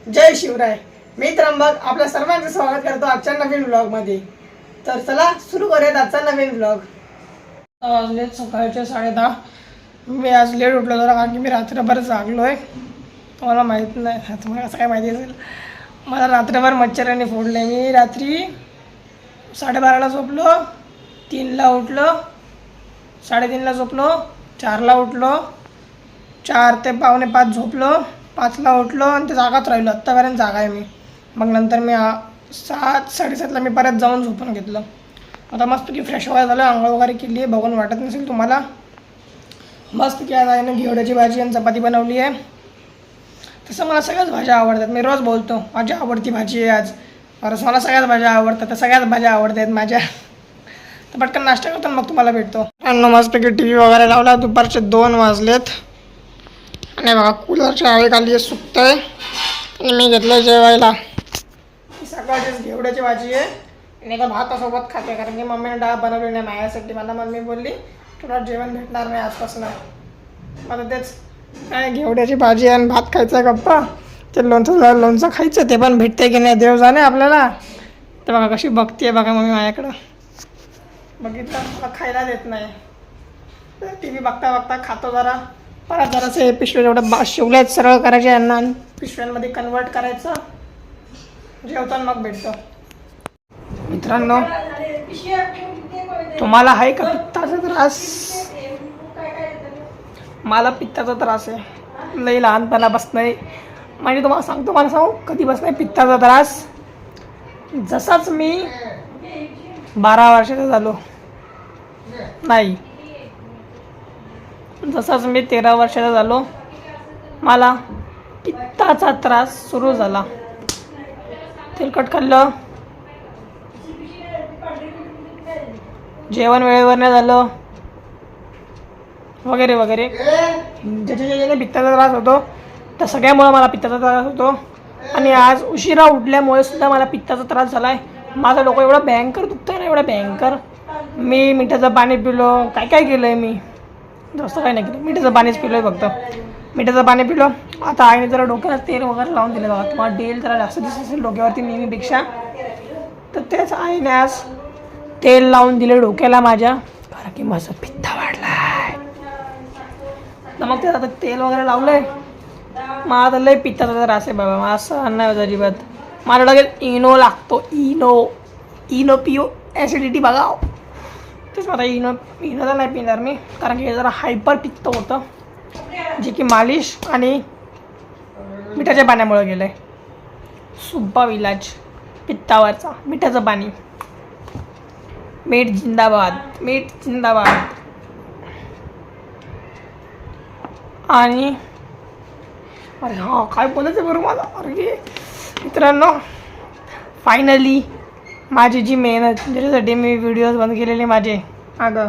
जय शिवराय. मी त्र्यंबक आपल्या सर्वांचं स्वागत करतो आजच्या नवीन व्लॉगमध्ये. तर चला सुरू करूयात आजचा नवीन व्लॉग. वाजले सकाळचे 10:30. मी आज लेट उठलो जरा कारण की मी रात्रभर जागलो आहे. तुम्हाला माहीत नाही, तुम्हाला कसं काय माहिती असेल, मला रात्रभर मच्छराने फोडले. मी रात्री 12:30ला झोपलो, 3ला उठलो, 3:30ला झोपलो, 4ला उठलो, 4 ते 4:45 झोपलो, 5ला उठलो आणि ते जागाच राहिलो. आत्तापर्यंत जागा आहे मी. मग नंतर मी 7-7:30ला मी परत जाऊन झोपून घेतलं. आता मस्तपैकी फ्रेश वगैरे झालं, आंघोळ वगैरे केली आहे. बघून वाटत नसेल तुम्हाला. मस्तपैकी आज आहे ना घेवड्याची भाजी आणि चपाती बनवली आहे. तसं मला सगळ्याच भाज्या आवडतात. मी रोज बोलतो माझी आवडती भाजी आहे आज. बरं, मला सगळ्याच भाज्या आवडतात, तर सगळ्याच भाज्या आवडतात माझ्या. तर पटकन नाश्ता करतो मग तुम्हाला भेटतो. मस्तपैकी टी व्ही वगैरे लावला. दुपारचे 2 वाजलेत आणि बघा कूलरच्या हवेखाली सुकतं आहे आणि मी घेतलं जेवायला. सकाळचीच घेवड्याची भाजी आहे आणि एका भातासोबत खाते कारण की मम्मीने डाळ बनवली नाही माझ्यासाठी. मला मम्मी बोलली तुला जेवण भेटणार नाही आजपासून. मला तेच काय घेवड्याची भाजी आणि भात खायचा गप्पा. ते लोणचं खायचं, ते पण भेटते की नाही देव जाणे आपल्याला. तर बघा कशी बघते बघा मम्मी माझ्याकडं. बघितलं मला खायला देत नाही. तर टी व्ही बघता बघता खातो जरा. परत जरासं हे पिशव्या जेवढं शिवल्यात सरळ करायचे यांना आणि पिशव्यांमध्ये कन्वर्ट करायचं. जेवताना मग भेटतो. मित्रांनो, तुम्हाला आहे का पित्ताचा त्रास? मला पित्ताचा त्रास आहे लई लहानपणापासून आहे. म्हणजे तुम्हाला सांगतो, मला सांगू कधीपासून आहे पित्ताचा त्रास. जसाच मी 12 वर्षाचा झालो नाही, जसाच मी 13 वर्षाचा झालो मला पित्ताचा त्रास सुरू झाला. तेलकट खाल्लं, जेवण वेळेवर नाही झालं वगैरे वगैरे. ज्याच्याने पित्ताचा त्रास होतो त्या सगळ्यामुळे मला पित्ताचा त्रास होतो. आणि आज उशिरा उठल्यामुळे सुद्धा मला पित्ताचा त्रास झाला आहे. माझं डोकं एवढं भयंकर दुखतं आहे ना, एवढं भयंकर. मी मिठाचं पाणी पिलो, काय काय केलं आहे मी, जास्त काय नाही केलं. मिठाचं पाणीच पिलो आहे फक्त. मिठाचं पाणी पिलो. आता आईने जरा डोक्याला तेल वगैरे लावून दिलं बघा. तुम्हाला तेल जरा जास्त दिसत असेल डोक्यावरती नेहमीपेक्षा, तर तेच आईने आज तेल लावून दिले डोक्याला माझ्या, कारण की माझा पित्त वाढला आहे. तर मग ते आता तेल वगैरे लावलं आहे. मग आता लय पित्ताचा त्रास आहे बाबा. मला असं नाही होत अजिबात. मला लगेच इनो लागतो. इनो पिओ ॲसिडिटी बघा. तेच मला इनो तर नाही पिणार मी, कारण की हे जरा हायपर पित्त होतं, जे की मालिश आणि मिठाच्या पाण्यामुळे गेलं आहे. सुब्बा इलाज पित्तावरचा मिठाचं पाणी. मीठ जिंदाबाद, मीठ जिंदाबाद. आणि अरे हा काय बोलायचं बरं मला. अरे मित्रांनो, फायनली माझी जी मेहनत, ज्याच्यासाठी मी व्हिडिओज बंद केलेले माझे, अगं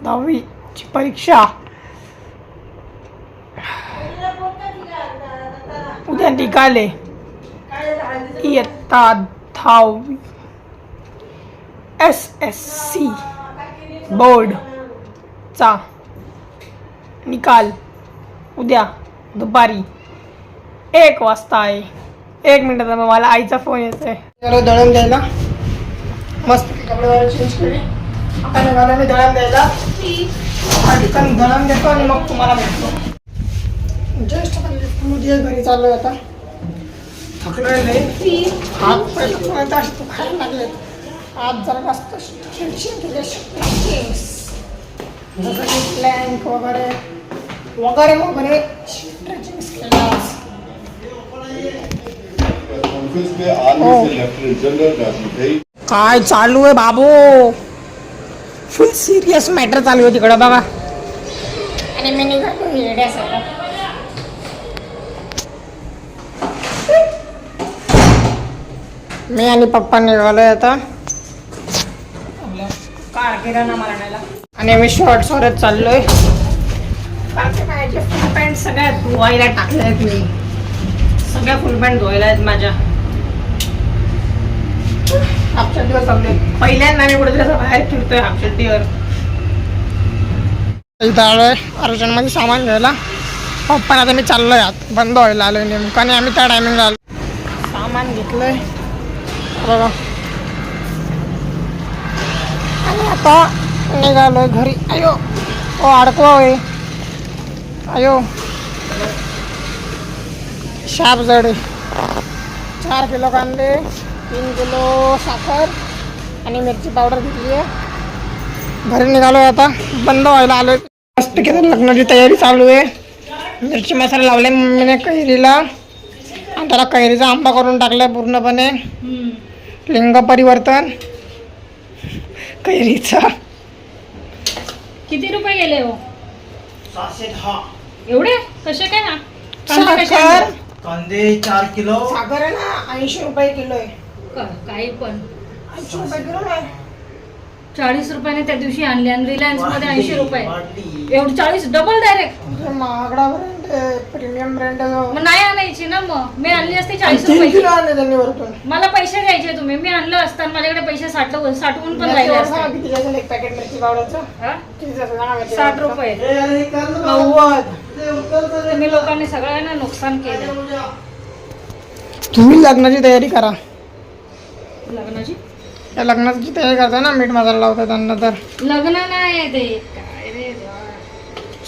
10वीची परीक्षा उद्या निकाले. इयत्ता 10वी SSC बोर्डचा निकाल उद्या दुपारी 1 वाजता आहे. 1 मिनिटाचा मग मला आईचा फोन येतोय. दळण द्यायला मस्त कपडे वगैरे चेंज केले. आता निघाला मी दळण द्यायला. ठिकाणी दळण देतो आणि मग तुम्हाला भेटतो. जस्ट मध्ये घरी चाललोय आता. थकलोय नाही. हात खायला लागले. आज जरा जास्त स्ट्रेचिंग केले, जसं की प्लॅंक वगैरे वगैरे वगैरे स्ट्रेचिंग केलं. काय चालू आहे बाबू? फुल सिरियस मॅटर चालू आहे तिकडं बघा. आणि मी निघालो येड्यासारखं. मी आणि पप्पा निघालोय आता कार किराणा मारण्याला. आणि मी शॉर्ट्स वरच चाललोय कारण की माझे फुल पॅन्ट सगळ्या धुवायला टाकल्या आहेत. मी सगळ्या फुल पॅन्ट धुवायला आहेत माझ्या. हाफशर्टीवर चाललोय. पहिल्यांदा मी कुठेतरी असं बाहेर फिरतोय हाफशर्टीवर. इथं आलोय अर्जंटमध्ये सामान घ्यायला. पण आता मी चाललोय आत बंद व्हायला आलोय नेमकं आणि आम्ही त्या टायमिंगला आलो. सामान घेतलंय बघा आणि आता निघालोय घरी. अयो ओ अडकवा होय. अयो शाप जड आहे. 4 किलो कांदे, 3 किलो साखर आणि मिरची पावडर घेतली आहे. घरी निघालोय आता बंद व्हायला आलोय. मस्त केलं लग्नाची तयारी चालू आहे. मिरची मसाला लावले मम्मीने कैरीला आणि त्याला कैरीचा आंबा करून टाकलाय पूर्णपणे. लिंग परिवर्तन कैरीचा. किती रुपये गेले हो? 610. एवढे कसे काय ना? साखर कांदे 4 किलो. साखर आहे ना 80 रुपये किलो आहे. काही पण 80 रुपये किलो नाही 40 रुपयाने त्या दिवशी आणली आणि रिलायन्स मध्ये 80 रुपये. वाढली. एवढं 40 डबल डायरेक्ट. महागडा ब्रँड आहे, प्रीमियम ब्रँड आहे. मग नाही आणायची ना, मग मी आणली असते 40 3 रुपये. किलो आणले त्यांनी वरतून. मला पैसे द्यायचे तुम्ही. मी आणलं असतं माझ्याकडे पैसे साठवून पण राहिले असते. किती जायचं एक पॅकेट मिरची पावडरचं? हा? किती जायचं सांगा माहिती? 60 रुपये. ए, अरे हे कर ना. 90. तुम्ही लोकांनी सगळ्यांना नुकसान केलं. तुम्ही लग्नाची तयारी करा. लग्नाची या लग्नाची तयारी करता ना, मीठ मसाला लावता त्यांना तर लग्न नाही ते काय रे देवा.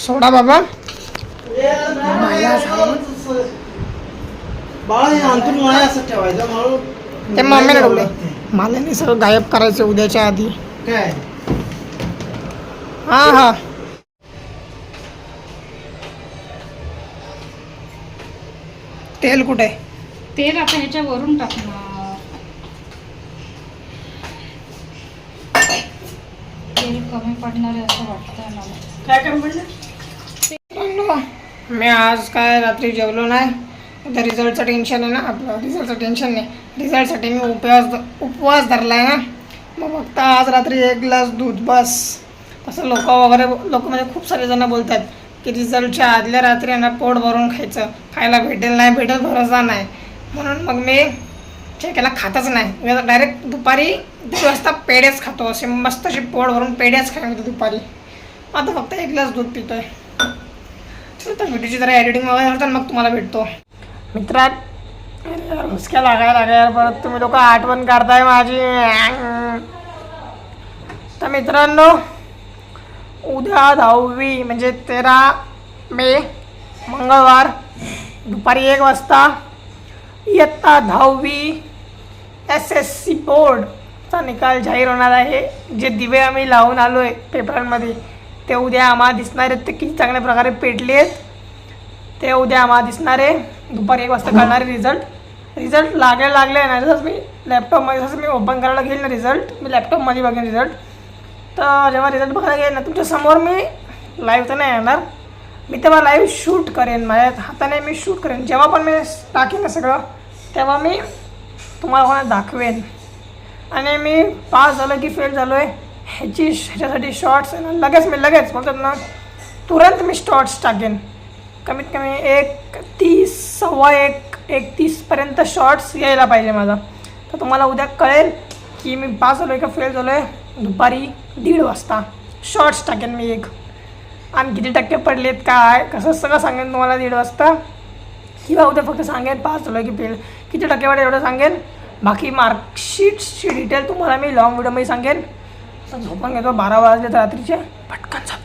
सोडा बाबा. बाळा हे अंतून माया असं ठेवायचं म्हणून ते मम्मीने ठेवले. मला नाही सगळं गायब करायचं उद्याच्या आधी. काय हा हा तेल कुठे? तेल आता ह्याच्या वरून टाकणार. तेल कमी पडणार आहे असं वाटतंय मला. काय कमी पडलं? मी आज काय रात्री जेवलो नाही. उद्या रिझल्टचं टेन्शन आहे ना आपलं. रिझल्टचं टेन्शन नाही, रिझल्टसाठी मी उपवास धरला आहे ना. मग फक्त आज रात्री 1 ग्लास दूध बस. असं लोक म्हणजे खूप सारे जण बोलतात की रिझल्टच्या आदल्या रात्री ना पोट भरून खायला भेटेल नाही भेटेल भरोसा नाही. म्हणून मग मी केला खातच नाही. मी डायरेक्ट दुपारी 2 वाजता पेढेच खातो. असे मस्त असे पोट भरून पेढेच खायला दुपारी. आता फक्त 1 ग्लास दूध पितोय. तर व्हिडिओची जरा एडिटिंग वगैरे करतात मग तुम्हाला भेटतो. मित्रात हुसक्या लागायला लागल्या परत तुम्ही लोक आठवण काढताय माझी. तर मित्रांनो उद्या 10वी म्हणजे 13 मे मंगळवार दुपारी 1 वाजता इयत्ता 10वी SSC बोर्डचा निकाल जाहीर होणार आहे. जे दिवे आम्ही लावून आलो आहे पेपरांमध्ये ते उद्या आम्हाला दिसणार आहेत. ते किती चांगल्या प्रकारे पेटले आहेत ते उद्या आम्हाला दिसणार आहे. दुपारी 1 वाजता कळणार आहे रिझल्ट लागले नाही. जसं मी लॅपटॉपमध्ये जसं मी ओपन करायला घेईल ना रिझल्ट, मी लॅपटॉपमध्ये बघेन रिझल्ट. तर जेव्हा रिझल्ट बघायला घेईल ना तुमच्यासमोर मी लाईव्ह तर नाही येणार. मी तेव्हा लाईव्ह शूट करेन. माझ्या हाताने मी शूट करेन. जेव्हा पण मी टाकेन ना सगळं तेव्हा मी तुम्हाला दाखवेन. आणि मी पास झालो की फेल झालो आहे ह्याच्यासाठी शॉर्ट्स आहे ना लगेच बोलतात ना तुरंत मी शॉर्ट्स टाकेन. कमीत कमी 1:30 सव्वा 1:30पर्यंत शॉर्ट्स यायला पाहिजे माझा. तर तुम्हाला उद्या कळेल की मी पास झालो आहे का फेल झालो आहे. दुपारी 1:30 वाजता शॉर्ट्स टाकेन मी एक. आणि किती टक्के पडलेत काय कसं सगळं सांगेन तुम्हाला 1:30 वाजता. किंवा उद्या फक्त सांगेन पास झालो की फेल किती टक्के पडेल एवढं सांगेन. बाकी मार्कशीटची डिटेल तुम्हाला मी लॉंग व्हिडिओमध्ये सांगेन. तर झोपून घेतो 12 वाजले तर रात्रीचे पटकन.